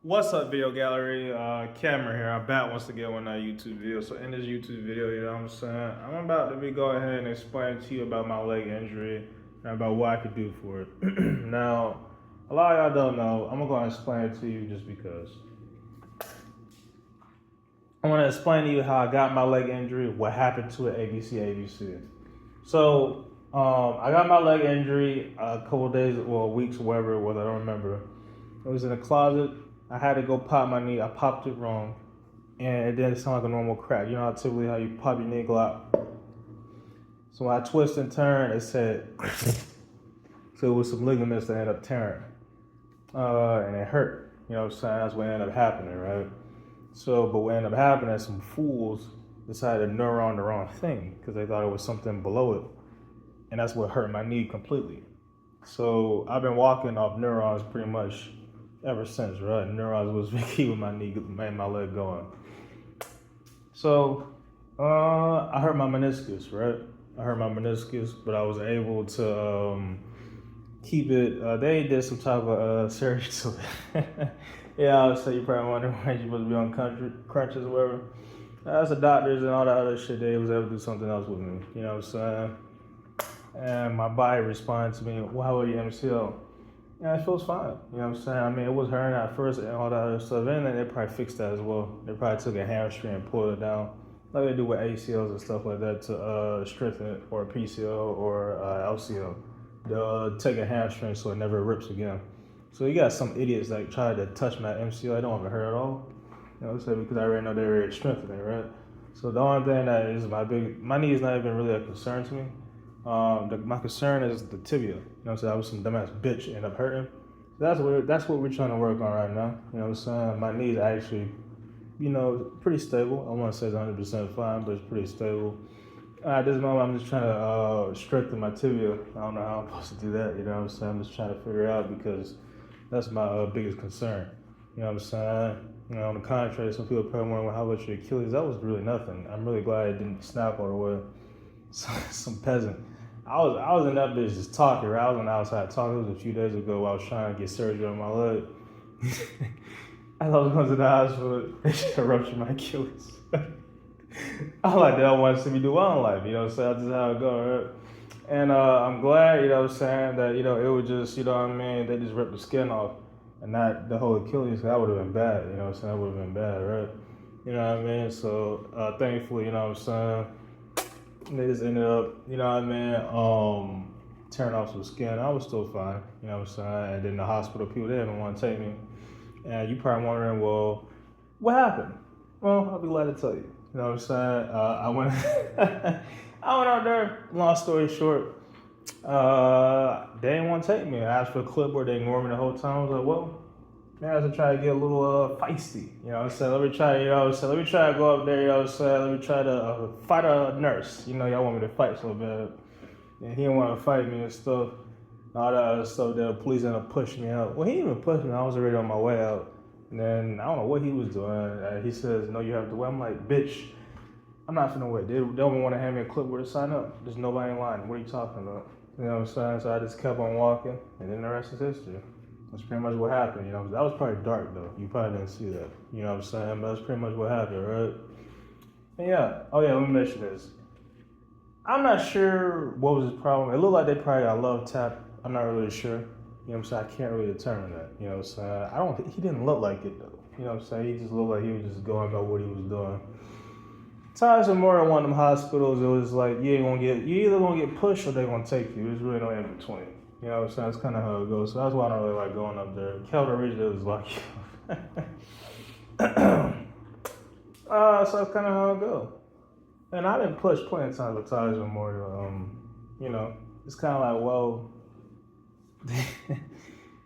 What's up, video gallery? Cameron here. I'm back once again with another YouTube video. So in this YouTube video, you know what I'm saying, I'm about to be going ahead and explain to you about my leg injury and about what I could do for it. Now, a lot of y'all don't know. I'm gonna go and explain it to you just because. I want to explain to you how I got my leg injury, what happened to it, ABC. So, I got my leg injury a couple days, well, weeks, whatever it was, I don't remember. It was in a closet. I had to go pop my knee. I popped it wrong, and it didn't sound like a normal crack. You know typically how you pop your knee, go out. So when I twist and turn, it said, so it was some ligaments that ended up tearing, and it hurt. You know what I'm saying? That's what ended up happening, right? So, but what ended up happening, some fools decided to neuron the wrong thing because they thought it was something below it, and that's what hurt my knee completely. So I've been walking off neurons pretty much ever since, right? Neurons was keeping my knee, made my leg going. So I hurt my meniscus, right? I hurt my meniscus, but I was able to keep it. They did some type of surgery to it. Yeah, so you probably wonder why you're supposed to be on crutches or whatever. As the doctors and all that other shit, they was able to do something else with me. You know what I'm saying? And my body responded to me, well, how are you, MCL? Yeah, it feels fine. You know what I'm saying? I mean, it was hurting at first and all that other stuff. And then they probably fixed that as well. They probably took a hamstring and pulled it down, like they do with ACLs and stuff like that, to strengthen it, or PCL or LCL. They'll take a hamstring so it never rips again. So you got some idiots that try to touch my MCL. I don't even hurt at all. You know what I'm saying? Because I already know they're already strengthening, right? So the only thing that is my knee is not even really a concern to me. My concern is the tibia. You know what I'm saying? I was some dumbass bitch ended up hurting. So that's what we're trying to work on right now. You know what I'm saying? My knee is actually, pretty stable. I want to say it's 100% fine, but it's pretty stable. At this moment, I'm just trying to strengthen my tibia. I don't know how I'm supposed to do that. You know what I'm saying? I'm just trying to figure it out because that's my biggest concern. You know what I'm saying? On the contrary, some people probably wondering, well, how about your Achilles? That was really nothing. I'm really glad it didn't snap all the way. Some peasant. I was in that bitch just talking, right? I was on the outside talking. It was a few days ago while I was trying to get surgery on my leg. As I was going to the hospital, they just ruptured my Achilles. I'm like, they don't want to see me do well in life, you know what I'm saying? That's just how it goes, right? And I'm glad, you know what I'm saying, that, it was just, you know what I mean, they just ripped the skin off. And not the whole Achilles, that would have been bad, you know what I'm saying? That would have been bad, right? You know what I mean? So thankfully, you know what I'm saying, they just ended up, you know what I mean, tearing off some skin. I was still fine, you know what I'm saying? And then the hospital people, they didn't want to take me. And you probably wondering, well, what happened? Well, I'll be glad to tell you. You know what I'm saying? I went, I went out there. Long story short, they didn't want to take me. I asked for a clipboard. They ignored me the whole time. I was like, well, man, I was trying to get a little feisty. You know what I'm saying? Let me try. You know what I'm saying? Let me try to go up there. You know what I'm saying? Let me try to fight a nurse. You know, y'all want me to fight so bad, and he didn't want to fight me and stuff. All that other stuff. The police ended up pushing me out. Well, he didn't even push me. I was already on my way out. And then I don't know what he was doing. He says, "No, you have to wait." I'm like, "Bitch, I'm not finna wait. They don't want to hand me a clipboard to sign up. There's nobody in line. What are you talking about?" You know what I'm saying? So I just kept on walking, and then the rest is history. That's pretty much what happened. You know, that was probably dark though. You probably didn't see that. You know what I'm saying? But that's pretty much what happened, right? And yeah. Oh yeah. Let me mention this. I'm not sure what was his problem. It looked like they probably got love tap. I'm not really sure. You know what I'm saying? I can't really determine that. You know what I'm saying? He didn't look like it though. You know what I'm saying? He just looked like he was just going about what he was doing. Times more at one of them hospitals, it was like you either gonna get pushed or they gonna take you. There's really no in between. You know what I'm saying? That's kind of how it goes. So that's why I don't really like going up there. Calder Ridge was like, so that's kind of how it goes. And I've been pushed plenty of times with Tyler's Memorial. It's kind of like, well,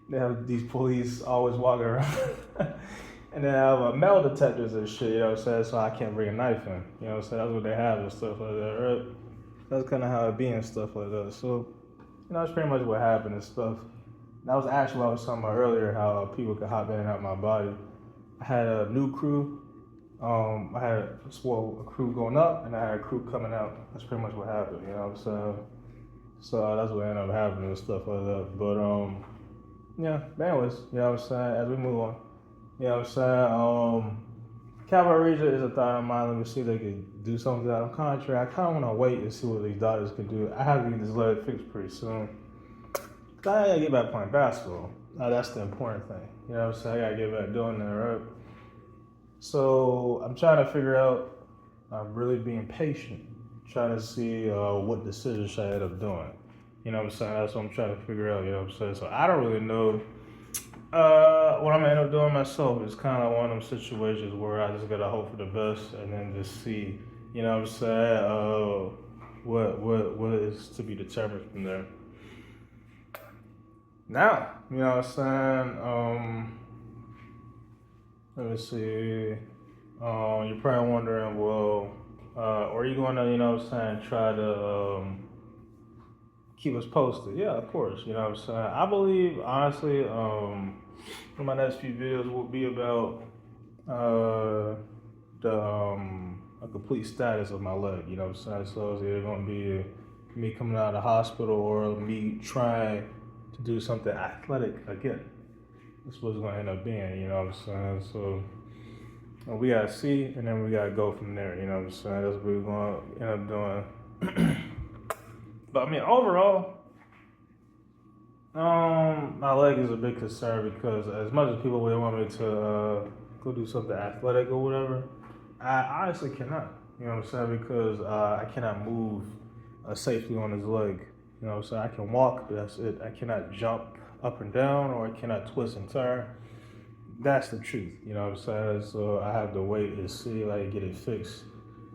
they have these police always walking around. And they have metal detectors and shit, you know what I'm saying? So I can't bring a knife in. You know what I'm saying? That's what they have and stuff like that, right? That's kind of how it be and stuff like that. So, that's pretty much what happened and stuff. That was actually what I was talking about earlier, how people could hop in and out of my body. I had a new crew. I had a crew going up, and I had a crew coming out. That's pretty much what happened, you know what I'm saying? So that's what ended up happening and stuff like that. But, yeah, anyways, you know what I'm saying? As we move on. You know what I'm saying? Cavalry is a thought of mine. Let me see if they can do something out of contract. I kind of want to wait and see what these doctors can do. I have to get this leg fixed pretty soon. I gotta get back playing basketball. That's the important thing. You know what I'm saying? I gotta get back doing that, right? So I'm trying to figure out. I'm really being patient, trying to see what decision should I end up doing. You know what I'm saying? That's what I'm trying to figure out. You know what I'm saying? So I don't really know what I'm gonna end up doing myself. It's kind of one of them situations where I just gotta hope for the best and then just see. You know what I'm saying? What is to be determined from there. Now, you know what I'm saying? Let me see. You're probably wondering, well, are you going to, you know what I'm saying, try to keep us posted? Yeah, of course. You know what I'm saying? I believe, honestly, one of my next few videos will be about a complete status of my leg. You know what I'm saying? So it's either going to be me coming out of the hospital or me trying to do something athletic again. That's what it's going to end up being. You know what I'm saying? So we gotta see, and then we gotta go from there. You know what I'm saying? That's what we're gonna end up doing. But I mean, overall, my leg is a big concern because as much as people would want me to go do something athletic or whatever, I honestly cannot. You know what I'm saying? Because I cannot move safely on his leg. You know what I'm saying? I can walk, but that's it. I cannot jump up and down, or I cannot twist and turn. That's the truth, you know what I'm saying? So I have to wait and see if I can get it fixed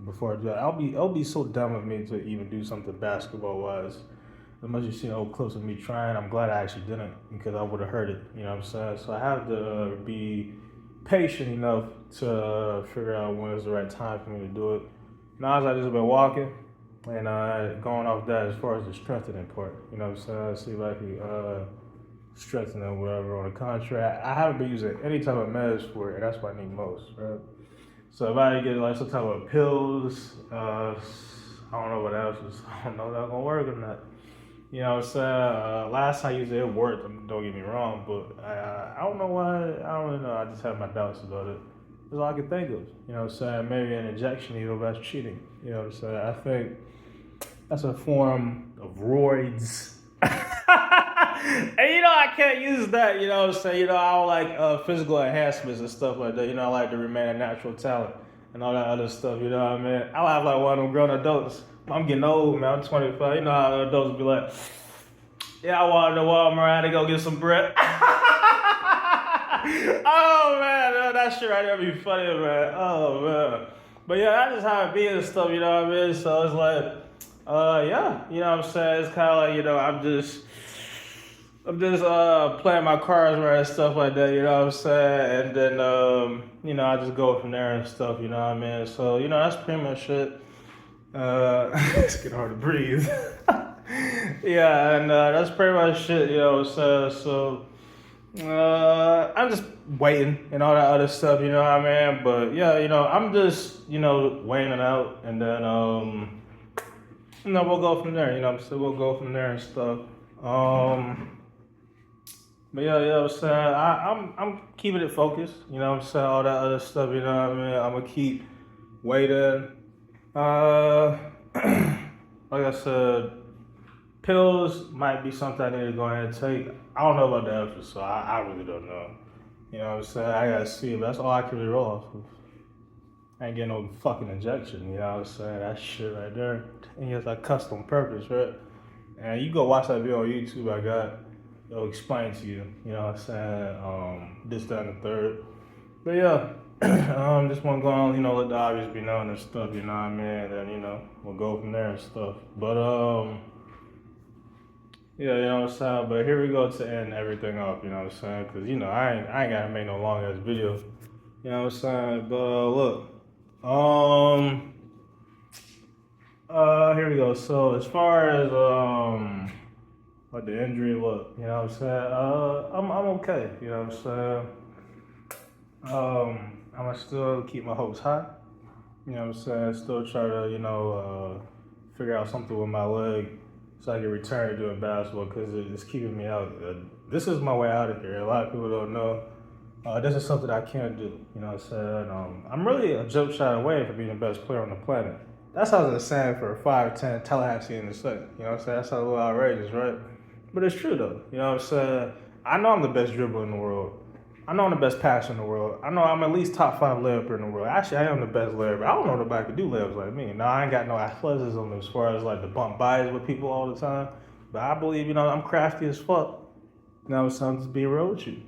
before I do that. It'll be so dumb of me to even do something basketball wise. As much as you see how close of me trying, I'm glad I actually didn't because I would have hurt it, you know what I'm saying? So I have to be patient enough to figure out when is the right time for me to do it. Now as I just been walking and going off that as far as the strengthening part, you know what I'm saying? See if I can strengthen or whatever on the contract. I haven't been using any type of meds for it, and that's what I need most, right? So if I get like some type of pills, I don't know what else is, I don't know if that's gonna work or not. You know what I'm saying? Last time I used it worked, don't get me wrong, but I don't know why, I don't really know, I just have my doubts about it. That's all I can think of, you know what I'm saying? Maybe an injection needle, that's cheating, you know what I'm saying? I think that's a form of roids. And you know I can't use that, you know what I'm saying? You know, I don't like physical enhancements and stuff like that. You know, I like to remain a natural talent and all that other stuff, you know what I mean? I have like one of them grown adults. I'm getting old, man. I'm 25. You know how adults be like, yeah, I wanted to Walmart, I had to go get some bread. Oh man, that shit right there be funny, man. Oh man. But yeah, that's just how it be and stuff, you know what I mean? So it's like, yeah, you know what I'm saying? It's kind of like, you know, I'm just playing my cards right and stuff like that, you know what I'm saying? And then, you know, I just go from there and stuff, you know what I mean? So, you know, that's pretty much it. It's getting hard to breathe. Yeah, and that's pretty much it, you know what I'm saying? So, I'm just waiting and all that other stuff, you know what I mean? But yeah, you know, I'm just, you know, weighing it out, and then, you know, we'll go from there, you know, so we'll go from there and stuff. But yeah, you know what I'm saying? I'm keeping it focused, you know what I'm saying? All that other stuff, you know what I mean? I'm gonna keep waiting. Like I said, pills might be something I need to go ahead and take. I don't know about the others, so I really don't know. You know what I'm saying? I gotta see, but that's all I can really roll off of. I ain't getting no fucking injection, you know what I'm saying? That shit right there. And it's like custom purpose, right? And you go watch that video on YouTube I got. It'll explain to you, you know what I'm saying? This, that, and the third. But yeah, just want to go on, you know, let the obvious be known and stuff, you know what I mean? And then, you know, we'll go from there and stuff. But, yeah, you know what I'm saying? But here we go to end everything off, you know what I'm saying? Because, you know, I ain't gotta make no long ass video. You know what I'm saying? But, look. Here we go. So, as far as, like the injury look, you know what I'm saying? I'm okay, you know what I'm saying? I'm gonna still keep my hopes high, you know what I'm saying? Still try to, you know, figure out something with my leg so I can return to doing basketball because it's keeping me out. This is my way out of here. A lot of people don't know. This is something I can't do. You know what I'm saying? I'm really a jump shot away from being the best player on the planet. That sounds insane for a 5'10" Tallahassee in the second. You know what I'm saying? That sounds a little outrageous, right? But it's true though. You know what I'm saying? I know I'm the best dribbler in the world. I know I'm the best passer in the world. I know I'm at least top 5 layuper in the world. Actually, I am the best layuper. I don't know nobody can do layups like me. Now, I ain't got no athleticism as far as like to bump bodies with people all the time. But I believe, you know, I'm crafty as fuck. You know what I'm saying? Just being real with you.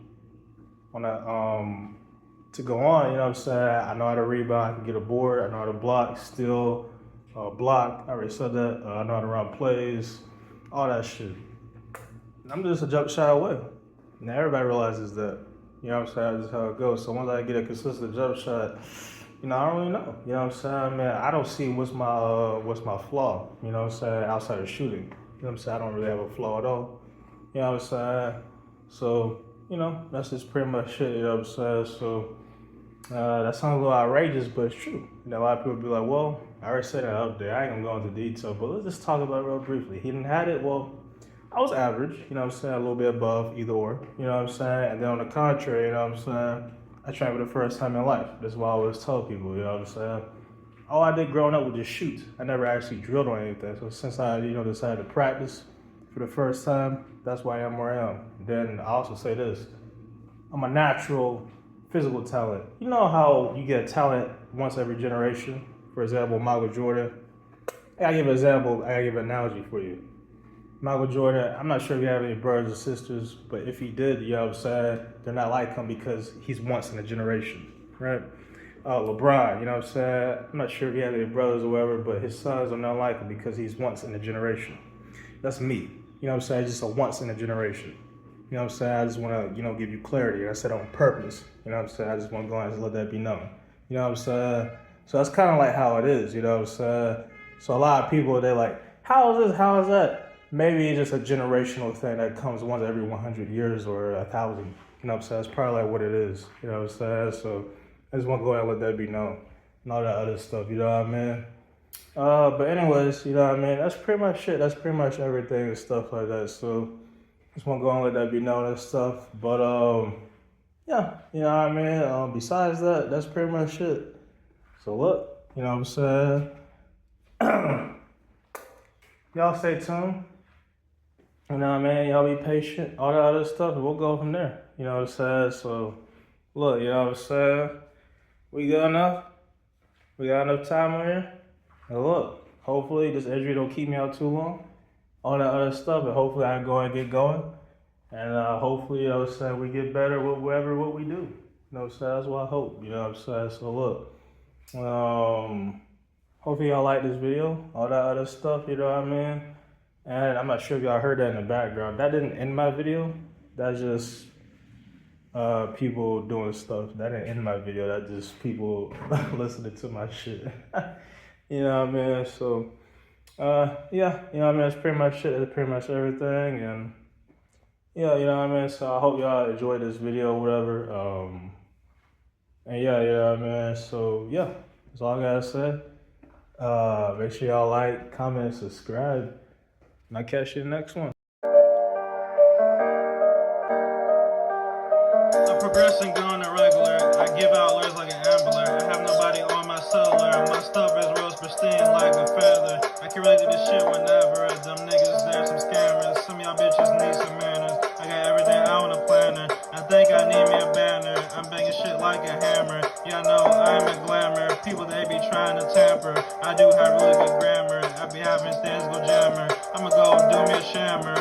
On that, to go on, you know what I'm saying? I know how to rebound. I can get a board. I know how to block, steal, block. I already said that. I know how to run plays, all that shit. I'm just a jump shot away. Now everybody realizes that. You know what I'm saying? That's how it goes. So once I get a consistent jump shot, you know, I don't really know. You know what I'm saying? Man, I don't see what's my flaw. You know what I'm saying? Outside of shooting. You know what I'm saying? I don't really have a flaw at all. You know what I'm saying? So, you know, that's just pretty much it. You know what I'm saying? So that sounds a little outrageous, but it's true. You know, a lot of people be like, well, I already said that up there. I ain't gonna go into detail, but let's just talk about it real briefly. He didn't have it. Well, I was average, you know what I'm saying, a little bit above either or, you know what I'm saying? And then on the contrary, you know what I'm saying, I trained for the first time in life. That's why I always tell people, you know what I'm saying? All I did growing up was just shoot. I never actually drilled on anything. So since I, you know, decided to practice for the first time, that's why I am where I am. Then I also say this, I'm a natural physical talent. You know how you get talent once every generation? For example, Michael Jordan. I give an example, I give an analogy for you. Michael Jordan, I'm not sure if you have any brothers or sisters, but if he did, you know what I'm saying, they're not like him because he's once in a generation, right? LeBron, you know what I'm saying, I'm not sure if he has any brothers or whatever, but his sons are not like him because he's once in a generation. That's me, you know what I'm saying, just a once in a generation. You know what I'm saying, I just want to, you know, give you clarity. I said on purpose, you know what I'm saying, I just want to go and just let that be known. You know what I'm saying, so that's kind of like how it is, you know what I'm saying. So a lot of people, they're like, how is this, how is that? Maybe it's just a generational thing that comes once every 100 years or 1,000. You know what I'm saying? It's probably like what it is. You know what I'm saying? So I just want to go ahead and let that be known. And all that other stuff, you know what I mean? But anyways, you know what I mean? That's pretty much it. That's pretty much everything and stuff like that. So just want to go and let that be known and stuff. But yeah, you know what I mean? Besides that, that's pretty much it. So look, you know what I'm saying? Y'all stay tuned. You know what I mean? Y'all be patient, all that other stuff, and we'll go from there. You know what I'm saying? So, look, you know what I'm saying? We got enough? We got enough time on here? And look, hopefully this injury don't keep me out too long. All that other stuff, and hopefully I can go and get going. And hopefully, you know what I'm saying, we get better with what we do. You know what I'm saying? That's what I hope. You know what I'm saying? So, look. Hopefully y'all like this video, all that other stuff, you know what I mean? And I'm not sure if y'all heard that in the background. That didn't end my video. That's just people doing stuff. That didn't end my video. That's just people listening to my shit. You know what I mean? So, yeah, you know what I mean? That's pretty much it. That's pretty much everything. And, yeah, you know what I mean? So I hope y'all enjoyed this video or whatever. And, yeah, you know what I mean? So, yeah, that's all I got to say. Make sure y'all like, comment, subscribe, and I'll catch you in the next one. I'm progressing, going irregular. I give out alerts like an ambler. I have nobody on my cellular. My stuff is rose pristine like a feather. I can relate to this shit whenever. Them niggas, they're some scammers. Some of y'all bitches need some manners. I got everything out on a planner. I think I need me a banner. I'm banging shit like a hammer. Yeah, I know I'm a glamour. People, they be trying to tamper. I do have really good grammar. I be having things go jammer. I'ma go do me a shammer.